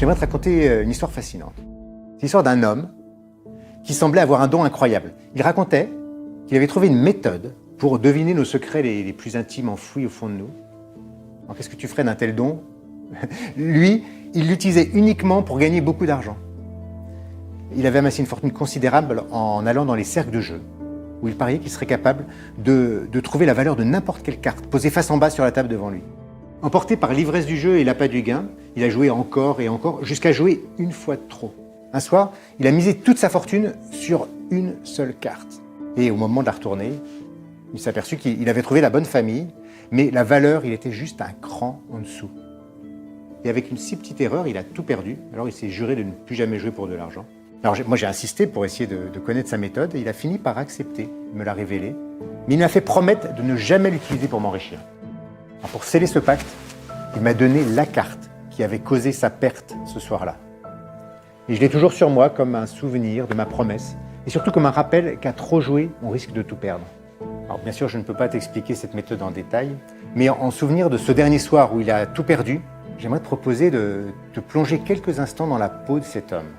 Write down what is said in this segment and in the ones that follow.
J'aimerais te raconter une histoire fascinante. C'est l'histoire d'un homme qui semblait avoir un don incroyable. Il racontait qu'il avait trouvé une méthode pour deviner nos secrets les plus intimes enfouis au fond de nous. Alors qu'est-ce que tu ferais d'un tel don? Lui, il l'utilisait uniquement pour gagner beaucoup d'argent. Il avait amassé une fortune considérable en allant dans les cercles de jeu, où il pariait qu'il serait capable de trouver la valeur de n'importe quelle carte, posée face en bas sur la table devant lui. Emporté par l'ivresse du jeu et l'appât du gain, il a joué encore et encore, jusqu'à jouer une fois de trop. Un soir, il a misé toute sa fortune sur une seule carte. Et au moment de la retourner, il s'est aperçu qu'il avait trouvé la bonne famille, mais la valeur, il était juste un cran en dessous. Et avec une si petite erreur, il a tout perdu. Alors il s'est juré de ne plus jamais jouer pour de l'argent. Alors moi j'ai insisté pour essayer de connaître sa méthode et il a fini par accepter, me l'a révélé. Mais il m'a fait promettre de ne jamais l'utiliser pour m'enrichir. Alors pour sceller ce pacte, il m'a donné la carte qui avait causé sa perte ce soir-là. Et je l'ai toujours sur moi comme un souvenir de ma promesse et surtout comme un rappel qu'à trop jouer, on risque de tout perdre. Alors bien sûr, je ne peux pas t'expliquer cette méthode en détail, mais en souvenir de ce dernier soir où il a tout perdu, j'aimerais te proposer de te plonger quelques instants dans la peau de cet homme.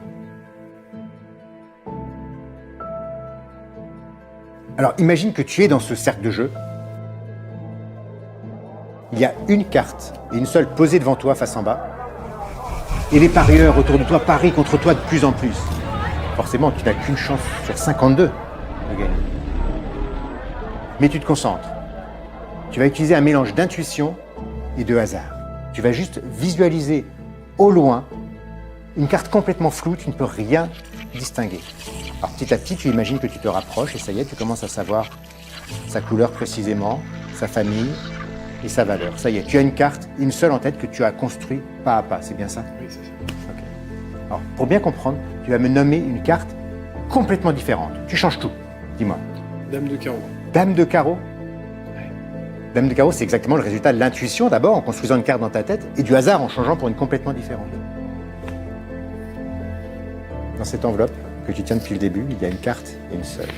Alors imagine que tu es dans ce cercle de jeu. Il y a une carte et une seule posée devant toi face en bas. Et les parieurs autour de toi parient contre toi de plus en plus. Forcément, tu n'as qu'une chance sur 52 de gagner. Mais tu te concentres. Tu vas utiliser un mélange d'intuition et de hasard. Tu vas juste visualiser au loin une carte complètement floue, tu ne peux rien distinguer. Alors petit à petit, tu imagines que tu te rapproches et ça y est, tu commences à savoir sa couleur précisément, sa famille et sa valeur. Ça y est, tu as une carte, une seule en tête que tu as construite pas à pas, c'est bien ça? Oui, c'est ça. Ok. Alors pour bien comprendre, tu vas me nommer une carte complètement différente. Tu changes tout, dis-moi. Dame de carreau. Dame de carreau? Dame de carreau, c'est exactement le résultat de l'intuition d'abord, en construisant une carte dans ta tête, et du hasard en changeant pour une complètement différente. Dans cette enveloppe que tu tiens depuis le début, il y a une carte et une seule.